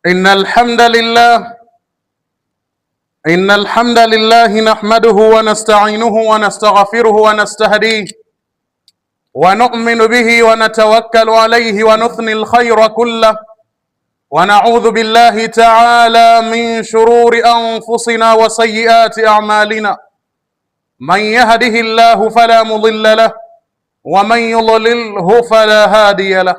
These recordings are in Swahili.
إن الحمد لله نحمده ونستعينه ونستغفره ونستهديه ونؤمن به ونتوكل عليه ونثني الخير كله ونعوذ بالله تعالى من شرور أنفسنا وسيئات أعمالنا. من يهده الله فلا مضل له ومن يضلله فلا هادي له،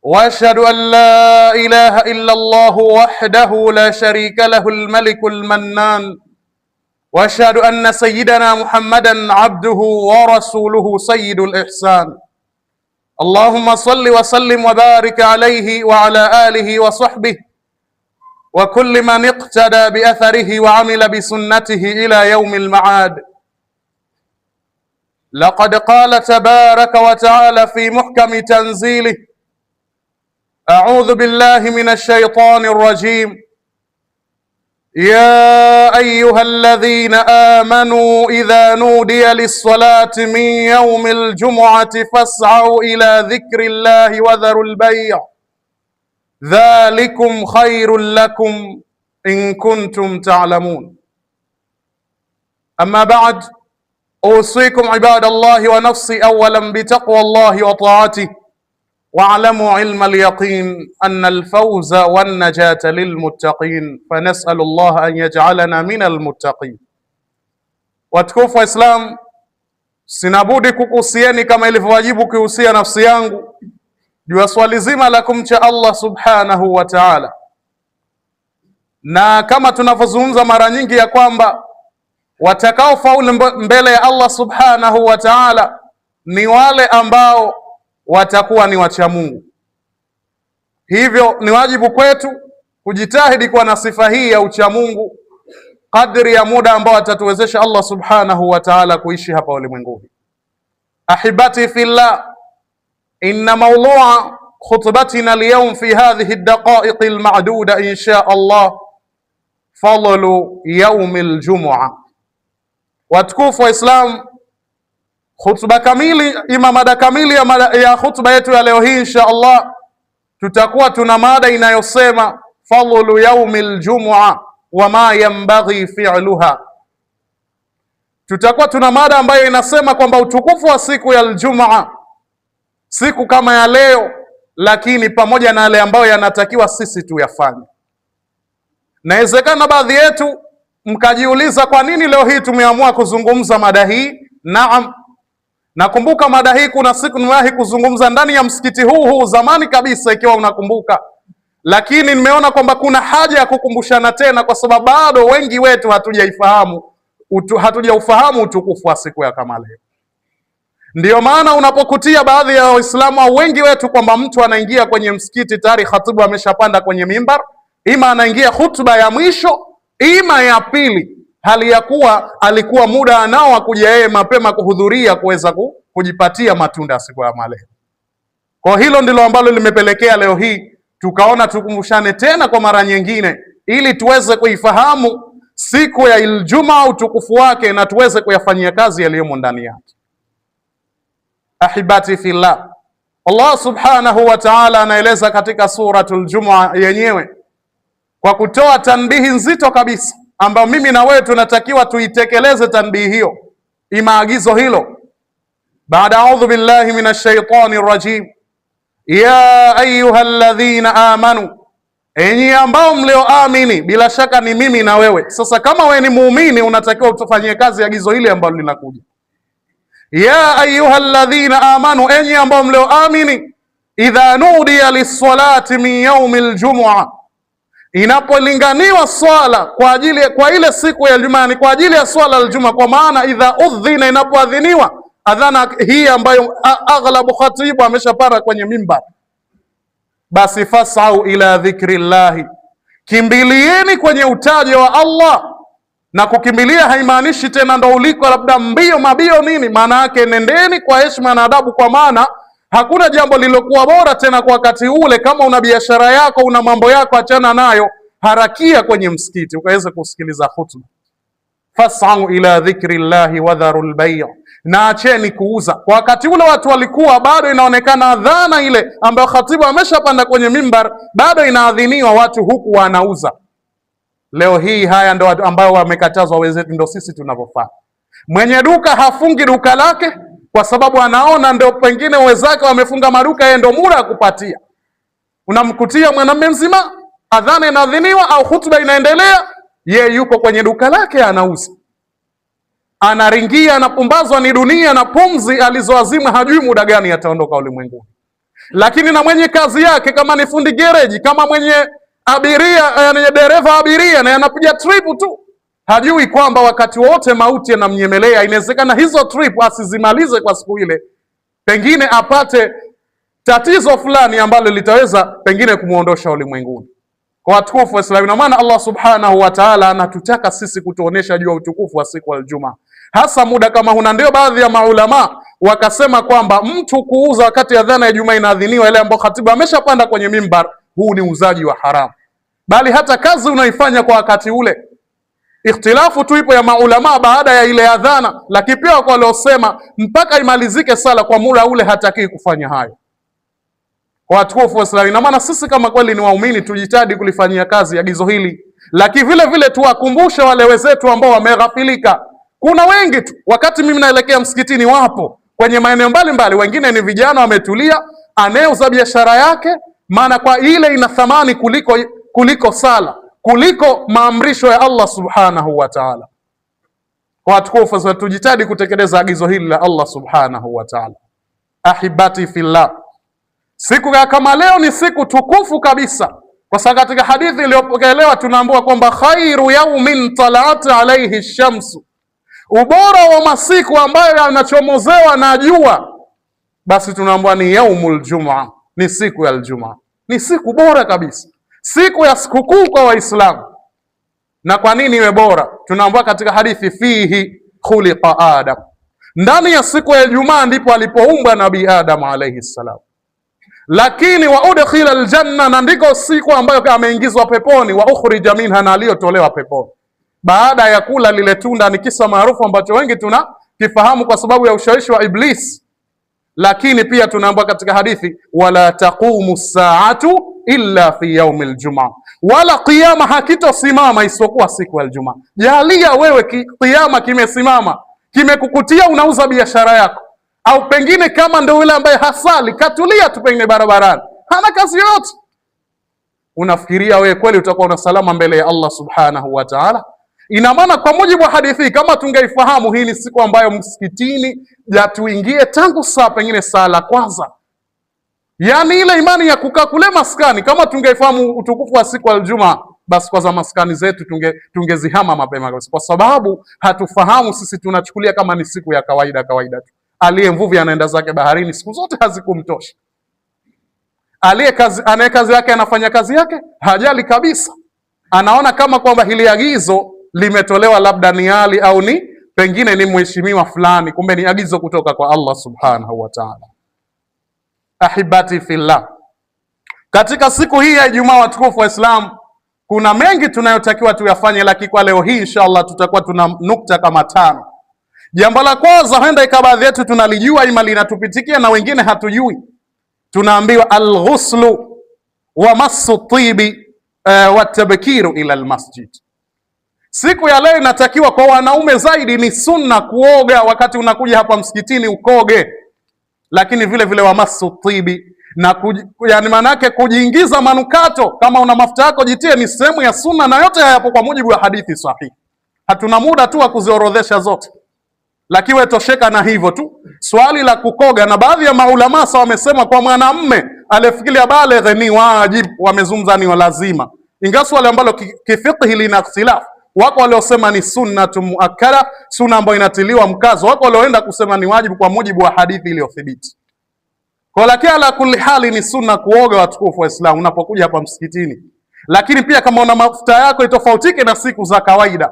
واشهد ان لا اله الا الله وحده لا شريك له الملك المنان، واشهد ان سيدنا محمدا عبده ورسوله سيد الاحسان. اللهم صل وسلم وبارك عليه وعلى اله وصحبه وكل من اقتدى باثره وعمل بسنته الى يوم المعاد. لقد قال تبارك وتعالى في محكم تنزيله: أعوذ بالله من الشيطان الرجيم. يا أيها الذين آمنوا إذا نودي للصلاة من يوم الجمعة فاسعوا إلى ذكر الله وذروا البيع ذلكم خير لكم إن كنتم تعلمون. أما بعد، أوصيكم عباد الله ونفسي أولا بتقوى الله وطاعته، واعلموا علم اليقين أن الفوز والنجاة للمتقين، فنسأل الله أن يجعلنا من المتقين. Watukufu wa Islam, sinabudi kukuhusieni kama ilivyowajibu kuhusia nafsi yangu juu ya swali zima la kumcha Allah subhanahu wa ta'ala, na kama tunavyozungumza mara nyingi ya kwamba watakaofaulu mbele ya Allah subhanahu wa ta'ala ni wale ambao watakuwa ni wacha Mungu. Hivyo ni wajibu kwetu kujitahidi kuwa na sifa hii ya ucha Mungu kadri ya muda ambao atatuwezesha Allah subhanahu wa ta'ala kuishi hapa ulimwenguni. Ahibati fillah, inna mawdhu'a khutbatina alyawm fi hadhihi ad-daqa'iq al-ma'duda insha Allah fadlu yawm al-jum'a. Watukufu wa Islam, khutba kamili, ima mada kamili ya khutba yetu ya leo hii insha Allah, tutakuwa tuna mada inayosema fadlu yaumil jumua wa ma yanbaghi fi'luha. Tutakuwa tuna mada ambayo inasema kwamba utukufu wa siku ya Ijumaa, siku kama ya leo, lakini pamoja na yale ambayo yanatakiwa sisi tuyafanye. Inawezekana baadhi yetu mkajiuliza kwa nini leo hii tumeamua kuzungumza mada hii. Naam, nakumbuka mada hii kuna siku nimewahi kuzungumza ndani ya msikiti huu zamani kabisa, ikiwa unakumbuka, lakini nimeona kwamba kuna haja ya kukumbushana tena, kwa sababu bado wengi wetu hatujaufahamu utukufu wa siku ya kama leo. Ndiyo maana unapokutia baadhi ya Waislamu au wengi wetu kwamba mtu anaingia kwenye msikiti tayari khatibu ameshapanda kwenye mimbar, ima anaingia hutuba ya mwisho ima ya pili, hali ya kuwa alikuwa muda anao wa kuja yeye mapema kuhudhuria kuweza kujipatia matunda ya siku ya leo. Kwa hilo ndilo ambalo limepelekea leo hii tukaona tukumbushane tena kwa mara nyingine, ili tuweze kuifahamu siku ya Ijumaa utukufu wake na tuweze kuyafanyia kazi yaliyomo ndani yake. Ahibati fillah, Allah subhanahu wa ta'ala anaeleza katika suratul Jumu'a yenyewe kwa kutoa tanbihi nzito kabisa, ambao mimi na wewe tunatakiwa tuitekeleze tanbihi hiyo, imaagizo hilo. Baada a'udhu billahi minash shaitani rajim, ya ayyuhalladhina amanu, enyi ambao mlioamini. Bila shaka ni mimi na wewe. Sasa kama wewe ni muumini, unatakiwa utafanyie kazi agizo hili ambalo linakuja. Ya ayyuhalladhina amanu, enyi ambao mlioamini, idha nudiya lis-salati min yawmil jumu'ah, inapolinganiwa swala kwa ile siku ya Ijumaa, ni kwa ajili ya swala ya Ijumaa, kwa maana idha udhina, inapoadhiniwa adhana hii ambayo aghlabu khatibu ameshapara kwenye mimbar, basi fasau ila dhikrillahi, kimbilieni kwenye utajo wa Allah. Na kukimbilia haimaanishi tena ndo uliko labda mabio nini, maana yake nendeni kwa heshima na adabu, kwa maana hakuna jambo lilokuwa bora tena kwa wakati ule. Kama una biashara yako, una mambo yako, achana nayo, harakia kwenye msikiti ukaweza kusikiliza hutuba. fas'au ila dhikri llahi wadharul bay', na acheni kuuza. Kwa wakati ule watu walikuwa bado inaonekana adhana ile ambayo khatibu ameshapanda kwenye mimbar bado inaadhiniwa, watu huku wanauza. Leo hii haya ndo ambao wamekatazwa wenzetu, ndo sisi tunavyofanya. Mwenye duka hafungi duka lake kwa sababu anaona ndio pengine wenzake wamefunga maduka, yeye ndo mura kupatia. Unamkutia mwanamume mzima, adhana inaadhiniwa au hutuba inaendelea, yeye yuko kwenye duka lake anauza, anaringia, anapumbazwa ni dunia na pumzi alizoazima, hajui muda gani ataondoka ulimwenguni. Lakini na mwenye kazi yake, kama ni fundi gereji, kama mwenye abiria, ni dereva abiria na anapiga trip tu, hajui kwamba wakati wote mauti yanamnyemelea. Inawezekana hizo trip asizimalize kwa siku ile, pengine apate tatizo fulani ambalo litaweza pengine kumuondosha ulimwenguni. Kwa watukufu wa Islam, na maana Allah subhanahu wa ta'ala anatutaka sisi kutuonesha juu ya utukufu wa siku ya Ijumaa, hasa muda kama huna. Ndio baadhi ya maulama wakasema kwamba mtu kuuza wakati adhana ya Ijumaa inaadhiniwa, ile ambayo khatibu ameshapanda kwenye mimbar, huu ni uuzaji wa haramu. Bali hata kazi unaifanya kwa wakati ule, ikhtilafu tu ipo ya maulama baada ya ile adhana, lakini pia kwa waliosema mpaka imalizike sala kwa muda ule hataki kufanya hayo. Kwa watukufu wa Islam, na maana sisi kama kweli ni waumini tujitahidi kulifanyia kazi agizo hili, lakini vile vile tuwakumbushe wale wenzetu ambao wameghafilika. Kuna wengi tu, wakati mimi naelekea msikitini, wapo kwenye maeneo mbalimbali, wengine ni vijana wametulia, anayeuza biashara yake, maana kwa ile ina thamani kuliko sala, kuliko maamrisho ya Allah subhanahu wa ta'ala. Kwa watukufu, tujitahidi kutekeleza agizo hili la Allah subhanahu wa ta'ala. Ahibati fillah, siku kama leo ni siku tukufu kabisa, kwa sababu katika hadithi iliyopokelewa tunaambiwa kwamba khairu yaumin talat alayhi shamsu, ubora wa masiku ambayo yanachomozewa na jua, basi tunaambiwa ni yaumul jumaa, ni siku ya Ijumaa. Ni siku bora kabisa, siku ya sikukuu kwa Waislamu. Na kwa nini iwe bora? Tunaambiwa katika hadithi, fihi khuliqa Adam, ndani ya siku ya Ijumaa ndipo alipoumbwa Nabii Adam alayhi salam. Lakini wa udkhila aljanna, na ndiko siku ambayo ameingizwa peponi, wa ukhrija minha, na aliyotolewa peponi baada ya kula lile tunda. Ni kisa maarufu ambacho wengi tunakifahamu kwa sababu ya ushawishi wa Iblis. Lakini pia tunaambiwa katika hadithi, wala taqumu saatu illa fi yaumi aljumaa, wala qiyama hakitosimama isipokuwa siku ya Ijumaa. Jalia wewe qiyama kimesimama, kimekukutia unauza biashara yako, au pengine kama ndio yule ambaye hasali katulia tu pengine barabarani, hana kazi yote, unafikiria wewe kweli utakuwa na salama mbele ya Allah subhanahu wa ta'ala? Ina maana kwa mujibu wa hadithi, kama tungeifahamu hii ni siku ambayo msikitini ya tuingie tangu saa pengine saa la kwanza, yani ile imani ya kukaa kule maskani, kama tungeifahamu utukufu wa siku ya Ijumaa, basi kwa za maskani zetu tungezihama mapema, kwa sababu hatufahamu. Sisi tunachukulia kama ni siku ya kawaida tu. Aliye mvuvi anaenda zake baharini, siku zote hazikumtosha. Anaye kazi yake anafanya kazi yake, hajali kabisa, anaona kama kwamba hili agizo limetolewa labda ni Ali au ni pengine ni mheshimiwa fulani, kumbe ni agizo kutoka kwa Allah subhanahu wa ta'ala. Ahibati fillah, katika siku hii ya Ijumaa, watukufu wa Islam, kuna mengi tunayotakiwa tuyafanye, lakini kwa leo hii inshallah tutakuwa tuna nukta kama 5. Jambo la kwanza, huenda baadhi yetu tunalijua ima linatupitikia na wengine hatujui. Tunaambiwa alghuslu wa masu tibi wa tabkiru ila almasjid. Siku ya leo inatakiwa kwa wanaume zaidi, ni sunna kuoga wakati unakuja hapa msikitini ukoge, lakini vile vile wa masu tibi, na yani manake kujiingiza manukato. Kama una mafuta yako jitie, ni sehemu ya sunna, na yote hayapo kwa mujibu wa hadithi sahihi. Hatuna muda tu wa kuziorodhesha zote, lakini wewe tosheka na hivyo tu. Swali la kukoga, na baadhi ya maulama wamesema kwa mwanamume aliyefikiria baligh ni wajib, wamezungumza ni lazima, ingawa swali ambalo kifiqhi lina ikhtilaf. Wako waliosema ni sunnatu muakkada, sunna ambayo inatiliwa mkazo. Wako walioenda kusema ni wajibu kwa mujibu wa hadithi iliyothibiti. Kwa lakini ala kulli hali ni sunna kuoga, watukufu wa Islam, unapokuja hapa msikitini. Lakini pia kama una mafuta yako itofautike na siku za kawaida,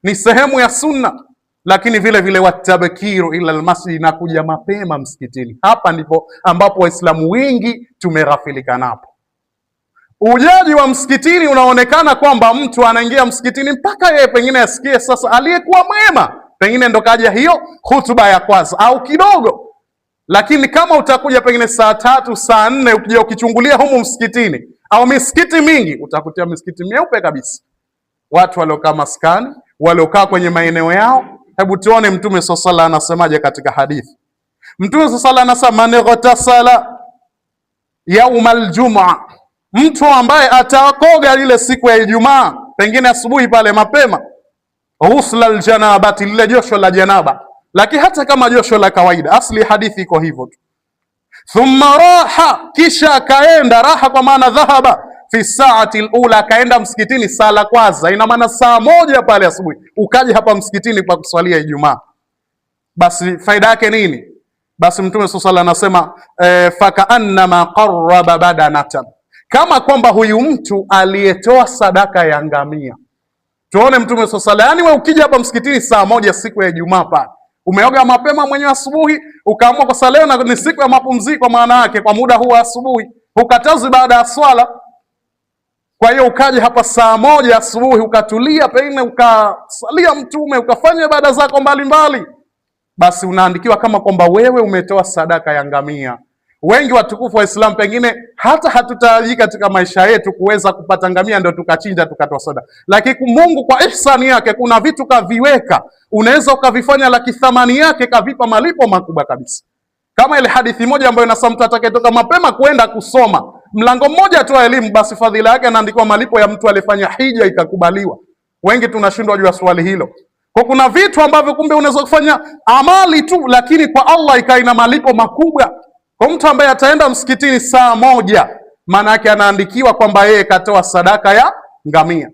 ni sehemu ya sunna. Lakini vile vile watabkiru ila almasjid, na kuja mapema msikitini. Hapa ndipo ambapo Waislamu wengi tumeghafilika napo. Ujaji wa msikitini unaonekana kwamba mtu anaingia msikitini mpaka yeye pengine asikie sasa aliyekuwa mwema pengine ndo kaja hiyo hutuba ya kwanza au kidogo. Lakini kama utakuja pengine saa 3 saa 4 ukija ukichungulia humu msikitini au misikiti mingi, utakutia misikiti myeupe kabisa, watu waliokaa maskani, waliokaa kwenye maeneo yao. Hebu tuone Mtume sallallahu alaihi wasallam anasemaje katika hadithi. Mtume sallallahu alaihi wasallam anasema, man ghatasala yaumal jum'a, mtu ambaye atakoga ile siku ya Ijumaa pengine asubuhi pale mapema, ghusla aljanabati, lile josho la janaba, lakini hata kama josho la kawaida, asli hadithi iko hivyo tu. Thumma raha, kisha akaenda, raha kwa maana dhahaba, fi saati alula, akaenda msikitini saa la kwanza, ina maana saa 1 pale asubuhi, ukaja hapa msikitini pa kuswalia Ijumaa. Basi faida yake nini? Basi Mtume sallallahu alaihi wasallam anasema fakaannama qarraba badanatan, kama kwamba huyu mtu aliyetoa sadaka ya ngamia. Tuone Mtume sallallahu alaihi wasallam, yani wewe ukija hapa msikitini saa 1 siku ya Ijumaa pale, umeoga mapema mwenyewe asubuhi, ukaamua kwa leo na ni siku ya mapumziko, maana yake kwa muda huu asubuhi hukatazi baada ya swala. Kwa hiyo ukaja hapa saa 1 asubuhi, ukatulia pengine ukasalia Mtume, ukafanya ibada zako mbalimbali, basi unaandikiwa kama kwamba wewe umetoa sadaka ya ngamia. Wengi watukufu wa Islam pengine hata hatutarajii katika maisha yetu kuweza kupata ngamia ndio tukachinja tukatoa sadaka, lakini Mungu kwa ihsani yake kuna vitu kaviweka, unaweza ukavifanya laki thamani yake kavipa malipo makubwa kabisa. Kama ile hadithi moja ambayo inasema mtu atakayetoka mapema kwenda kusoma mlango mmoja tu wa elimu, basi fadhila yake anaandikwa malipo ya mtu aliyefanya hija ikakubaliwa. Wengi tunashindwa juu ya swali hilo. Kwa kuna vitu ambavyo kumbe unaweza kufanya amali tu, lakini kwa Allah ikaina malipo makubwa. Kwa mtu ambaye ataenda msikitini saa 1, maana yake anaandikiwa kwamba yeye katoa sadaka ya ngamia.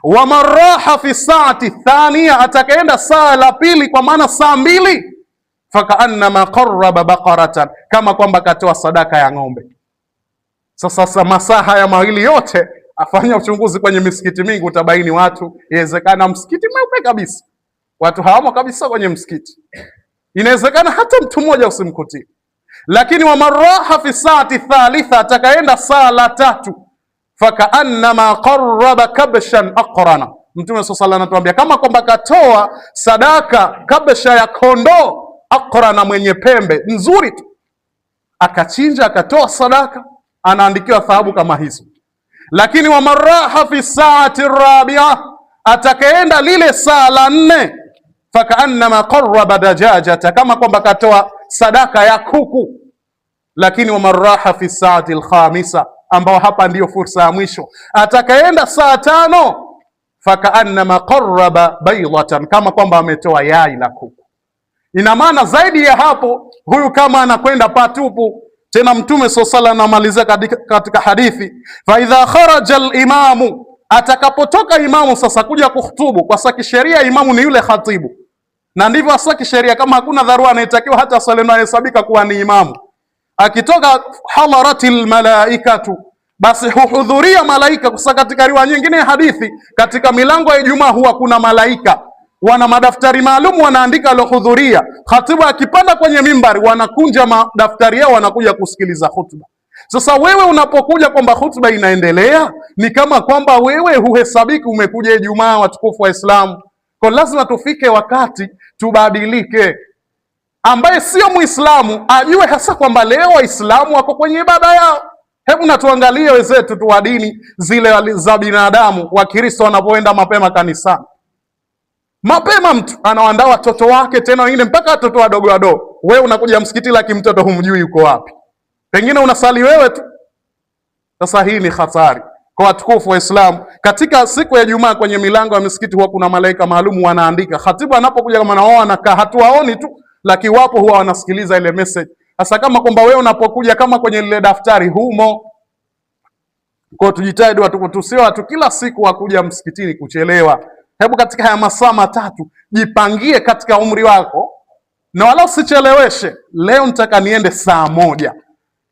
Wa maraha fi saati thania, atakaenda saa la pili, kwa maana saa 2, fakaannama qarraba baqaratan, kama kwamba katoa sadaka ya ng'ombe. Sasa masaa haya mawili yote, afanya uchunguzi kwenye misikiti mingi, utabaini watu, inawezekana msikiti mweupe kabisa, watu hawamo kabisa kwenye msikiti, inawezekana hata mtu mmoja usimkutie. Lakini wa maraha fi saati thalitha, atakaenda saa la 3, fakaannama qarraba kabshan aqrana. Mtume sallallahu alaihi anatuambia kama kwamba katoa sadaka kabsha ya kondoo, aqrana, mwenye pembe nzuri tu, akachinja akatoa sadaka, anaandikiwa thawabu kama hizo. Lakini wa maraha fi saati rabia, atakaenda lile saa la 4, fakaannama qarraba dajajata, kama kwamba katoa sadaka ya kuku. Lakini wa maraha fi saati alkhamisa, ambao hapa ndiyo fursa ya mwisho, atakaenda saa 5, fakaannama qarraba baydatan, kama kwamba ametoa yai la kuku. Ina maana zaidi ya hapo, huyu kama anakwenda patupu. Tena Mtume sallallahu alaihi wasallam anamalizia katika hadithi, fa idha kharaja alimamu, atakapotoka imamu sasa kuja kuhutubu, kwa sababu kisheria imamu ni yule khatibu, na ndivyo hasa kisheria, kama hakuna dharura anayetakiwa hata swali anahesabika kuwa ni imamu. Akitoka hadharatil malaikatu, basi huhudhuria malaika, kwa sababu katika riwaya nyingine ya hadithi, katika milango ya Ijumaa huwa kuna malaika, wana madaftari maalum, wanaandika alohudhuria. Khatibu akipanda kwenye mimbari, wanakunja madaftari yao, wanakuja kusikiliza hutuba. Sasa wewe unapokuja kwamba hutuba inaendelea, ni kama kwamba wewe huhesabiki umekuja Ijumaa, watukufu wa Islamu. Kwa lazima tufike wakati tubadilike. Ambaye sio Muislamu ajue hasa kwamba leo Waislamu wako kwenye ibada yao. Hebu na tuangalie wenzetu tu wa dini zile za binadamu, wa Kristo wanapoenda mapema kanisani. Mapema mtu anawaandaa watoto wake, tena wengine mpaka watoto wadogo wadogo. Wewe unakuja msikiti lakini mtoto humjui yuko wapi, pengine unasali wewe tu. Sasa hii ni hatari kwa watukufu wa Islam. Katika siku ya Ijumaa kwenye milango ya misikiti huwa kuna malaika maalum wanaandika. Khatibu anapokuja kama nao anakaa, hatuwaoni tu, lakini wapo huwa wanasikiliza ile message. Sasa kama kwamba wewe unapokuja kama kwenye lile daftari humo, kwa tujitahidi watu tusio watu kila siku wakuja msikitini kuchelewa. Hebu katika haya masaa 3 jipangie katika umri wako, na wala usicheleweshe. Leo nitaka niende saa 1,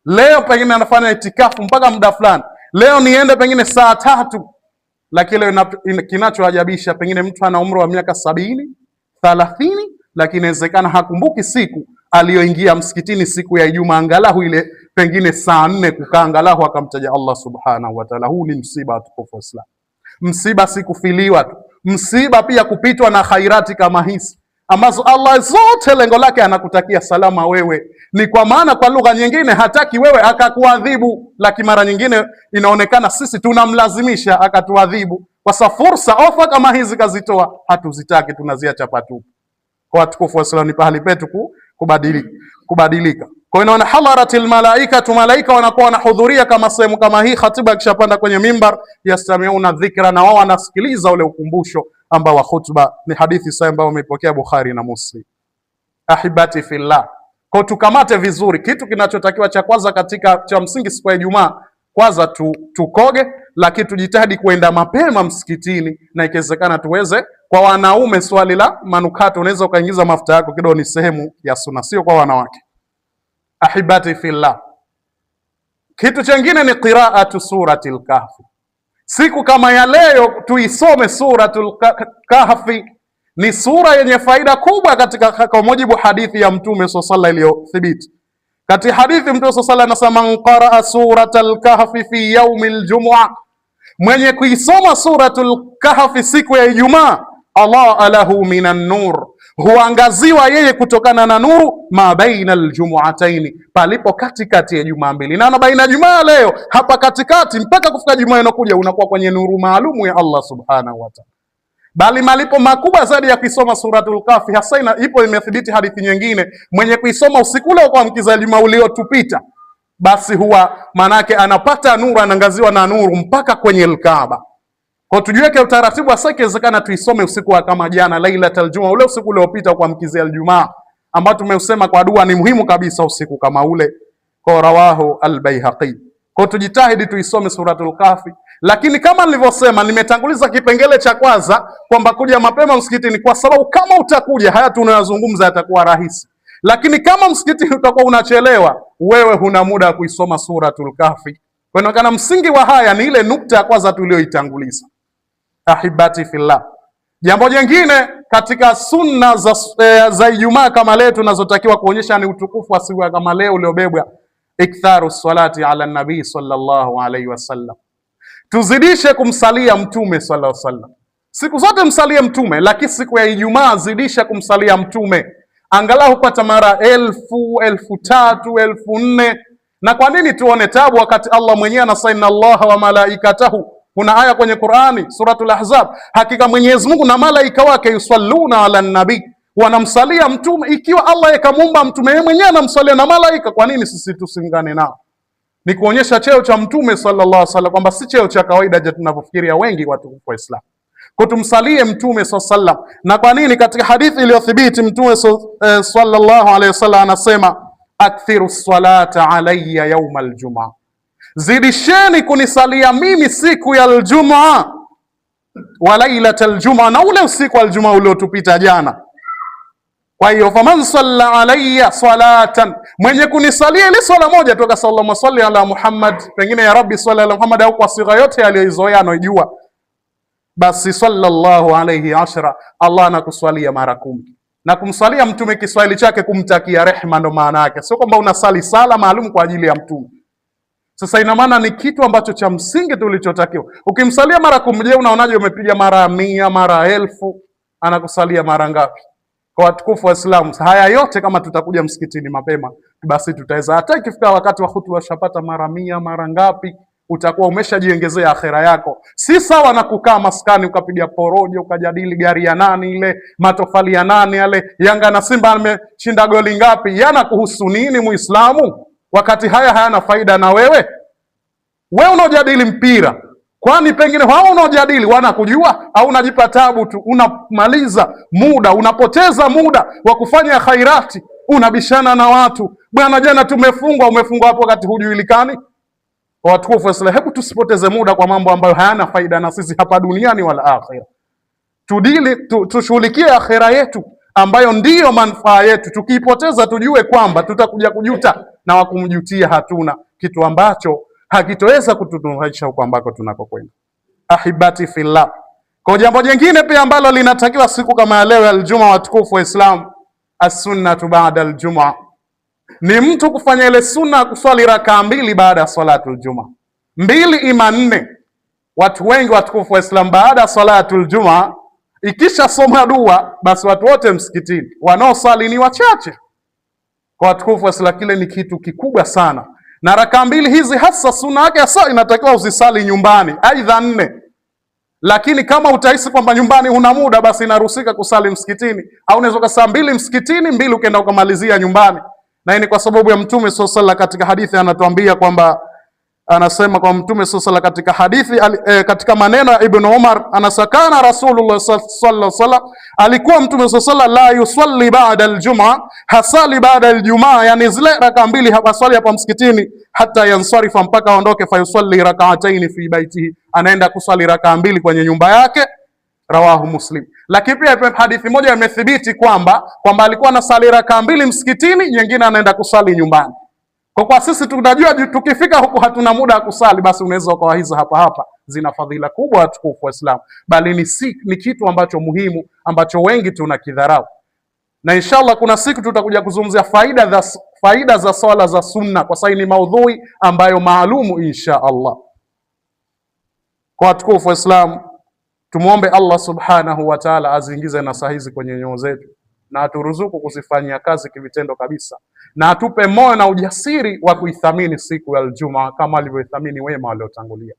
leo pengine anafanya itikafu mpaka muda fulani, leo niende pengine saa 3. Lakini leo kinachoajabisha, pengine mtu ana umri wa miaka 70, 30, lakini inawezekana hakumbuki siku aliyoingia msikitini siku ya Ijumaa, angalau ile pengine saa 4 kukaa angalau akamtaja Allah subhanahu wa ta'ala. Huu ni msiba wa tukufu wa Islam. Msiba si kufiliwa tu, msiba pia kupitwa na khairati kama hizi ambazo Allah zote lengo lake anakutakia salama wewe. Ni kwa maana kwa lugha nyingine hataki wewe akakuadhibu, lakini mara nyingine inaonekana sisi tunamlazimisha akatuadhibu. Kwa sababu fursa ofa kama hizi kazitoa, hatuzitaki, tunaziacha patupu. Kwa watukufu wa Islam, ni pahali petu kubadilika. Kwa hiyo inaona hadharatil malaika, malaika wanakuwa wanahudhuria kama sehemu kama hii. Khatibu akishapanda kwenye mimbar, yastamiuna dhikra, na wao wanasikiliza ule ukumbusho ambao wa khutba. Ni hadithi sahihi ambayo umepokea Bukhari na Muslim. Ahibati fillah, kwa tukamate vizuri kitu kinachotakiwa cha kwanza katika cha msingi siku ya Ijumaa. Kwanza tukoge, lakini tujitahidi kuenda mapema msikitini, na ikiwezekana tuweze. Kwa wanaume swali la manukato, unaweza ukaingiza mafuta yako kidogo, ni sehemu ya sunna, sio kwa wanawake. Ahibati fillah, kitu chengine ni qiraatu suratil kahfi. Siku kama ya leo tuisome suratul kahfi. Ni sura yenye faida kubwa katika, kwa mujibu hadithi ya Mtume sallallahu alayhi wasallam iliyothibiti. Katika hadithi Mtume sallallahu alayhi wasallam anasema, man qaraa suratal kahfi fi yaumil jum'a, mwenye kuisoma suratul kahfi siku ya Ijumaa, Allah alahu minan nur, huangaziwa yeye kutokana na nuru, ma baina aljumuataini, palipo katikati ya Jumaa mbili. Na baina Jumaa leo hapa katikati mpaka kufika Jumaa inakuja, unakuwa kwenye nuru maalumu ya Allah subhanahu wa ta'ala. Bali malipo makubwa zaidi ya kuisoma suratul kahfi, hasa ipo imethibiti hadithi nyingine, mwenye kuisoma usiku ule kwa mkiza Jumaa uliotupita, basi huwa manake anapata nuru, anaangaziwa na nuru mpaka kwenye Al-Kaaba. Kwa tujiweke utaratibu, hasa ikiwezekana tuisome usiku wa kama jana Lailatul Jumaa, ule usiku uliopita kwa mkizia Ijumaa, ambao tumeusema kwa dua ni muhimu kabisa usiku kama ule. Kwa rawahu al-Baihaqi. Kwa tujitahidi tuisome suratul kahfi, lakini kama nilivyosema, nimetanguliza kipengele cha kwanza kwamba kuja mapema msikitini, kwa sababu kama utakuja haya tunayozungumza yatakuwa rahisi, lakini kama msikitini utakuwa unachelewa, wewe huna muda wa kuisoma suratul kahfi. Kwa hiyo msingi wa haya ni ile nukta ya kwanza tulioitanguliza. Ahibati fillah, jambo jingine katika sunna za Ijumaa kama leo tunazotakiwa kuonyesha ni utukufu wa siku kama leo uliobebwa, iktharu salati ala nabii sallallahu alaihi wasallam. Tuzidishe kumsalia Mtume sallallahu alaihi wasallam. Siku zote msalie Mtume, lakini siku ya Ijumaa zidisha kumsalia Mtume, angalau upata mara 1000, 3000, 4000. Na kwa nini tuone tabu wakati Allah mwenyewe anasema inna Allaha wa malaikatahu? Kuna aya kwenye Qur'ani suratul Ahzab, hakika Mwenyezi Mungu na malaika wake yusalluna ala nabii, wanamsalia Mtume. Ikiwa Allah yakamuumba Mtume, yeye mwenyewe anamsalia na malaika, kwa nini sisi tusingane nao? Ni kuonyesha cheo cha Mtume sallallahu alaihi wasallam, kwamba si cheo cha kawaida je tunavyofikiria wengi watu wa Islam. Kwa tumsalie Mtume sallallahu alaihi wasallam. Na kwa nini? Katika hadithi iliyothibiti Mtume sallallahu alaihi wasallam anasema, akthiru salata alayya yawm aljumaa, zidisheni kunisalia mimi siku ya Aljumaa, wa lailatul jumaa, na ule usiku wa Aljumaa uliotupita jana. Kwa hiyo faman salla alayya salatan, mwenye kunisalia ile swala moja toka sallallahu salli ala Muhammad, pengine ya Rabbi salli ala Muhammad, au kwa sigha yote aliyoizoea anojua, basi sallallahu alayhi ashra, Allah anakuswalia mara 10. Na kumsalia Mtume Kiswahili chake kumtakia rehema, ndo maana yake, sio kwamba unasali sala maalum kwa ajili ya Mtume. Sasa ina maana ni kitu ambacho cha msingi tulichotakiwa. Ukimsalia mara 10, je, unaonaje umepiga mara 100, mara 1000? Anakusalia mara ngapi? Kwa watukufu wa Islam, haya yote kama tutakuja msikitini mapema, basi tutaweza, hata ikifika wakati wa hutuba shapata mara 100, mara ngapi, utakuwa umeshajiongezea akhera yako. Si sawa na kukaa maskani ukapiga porojo ukajadili gari ya nani ile, matofali ya nani yale, Yanga na Simba ameshinda goli ngapi. Yana kuhusu nini Muislamu, wakati haya hayana faida na wewe? Wewe unaojadili mpira, kwani pengine hao unaojadili wanakujua? Au unajipa tabu tu, unamaliza muda, unapoteza muda wa kufanya khairati, unabishana na watu, bwana jana tumefungwa. Umefungwa hapo wakati hujulikani? Kwa watukufu wa Islam, hebu tusipoteze muda kwa mambo ambayo hayana faida na sisi hapa duniani wala akhira. Tushughulikie akhira yetu ambayo ndiyo manufaa yetu. Tukiipoteza tujue kwamba tutakuja kujuta, na wakumjutia hatuna, kitu ambacho hakitoweza kutunufaisha huko ambako tunakokwenda. Ahibati fillah, kwa jambo jingine pia ambalo linatakiwa siku kama leo ya Aljumaa, watukufu wa Islam, as-sunnatu ba'da al-Jumaa, ni mtu kufanya ile sunna kuswali rakaa 2 baada ya salatul Juma, 2 ima 4. Watu wengi watukufu wa Islam, baada ya salatul Juma ikisha soma dua, basi watu wote msikitini, wanaosali ni wachache. Kwa watukufu wa Islam, kile ni kitu kikubwa sana. Na rakaa 2 hizi hasa sunna yake hasa inatakiwa usisali nyumbani, aidha 4. Lakini kama utahisi kwamba nyumbani huna muda, basi inaruhusika kusali msikitini, au unaweza kusaa 2 msikitini, 2 ukaenda ukamalizia nyumbani. Na hii ni kwa sababu ya Mtume sallallahu alaihi katika hadithi anatuambia kwamba, anasema kwa Mtume sallallahu alaihi katika hadithi katika maneno ya Ibn Umar, anasakana Rasulullah sallallahu alaihi wasallam, alikuwa Mtume sallallahu alaihi la yusalli ba'da al-jum'a, hasali baada al-jum'a, yani zile rakaa 2 hapaswali hapa msikitini, hata yansarifa, mpaka aondoke, fa yusalli rak'atayn fi baitihi, anaenda kusali rakaa 2 kwenye nyumba yake. Rawahu Muslim. Lakini pia hadithi moja imethibiti kwamba alikuwa anasali rakaa 2 msikitini, nyingine anaenda kusali nyumbani. Kwa sisi tunajua tukifika huko hatuna muda wa kusali, basi unaweza ukawahiza hapa. Zina fadhila kubwa watukufu wa Islam, bali ni kitu ambacho muhimu, ambacho wengi tunakidharau. Na inshallah kuna siku tutakuja kuzungumzia faida za swala za sunna, kwa sababu ni maudhui ambayo maalumu insha Allah. Kwa watukufu wa Islam, tumuombe Allah subhanahu wa ta'ala aziingize nasaha hizi kwenye nyoyo zetu, na aturuzuku kuzifanyia kazi kivitendo kabisa, na atupe moyo na ujasiri wa kuithamini siku ya Ijumaa kama alivyoithamini wema waliotangulia.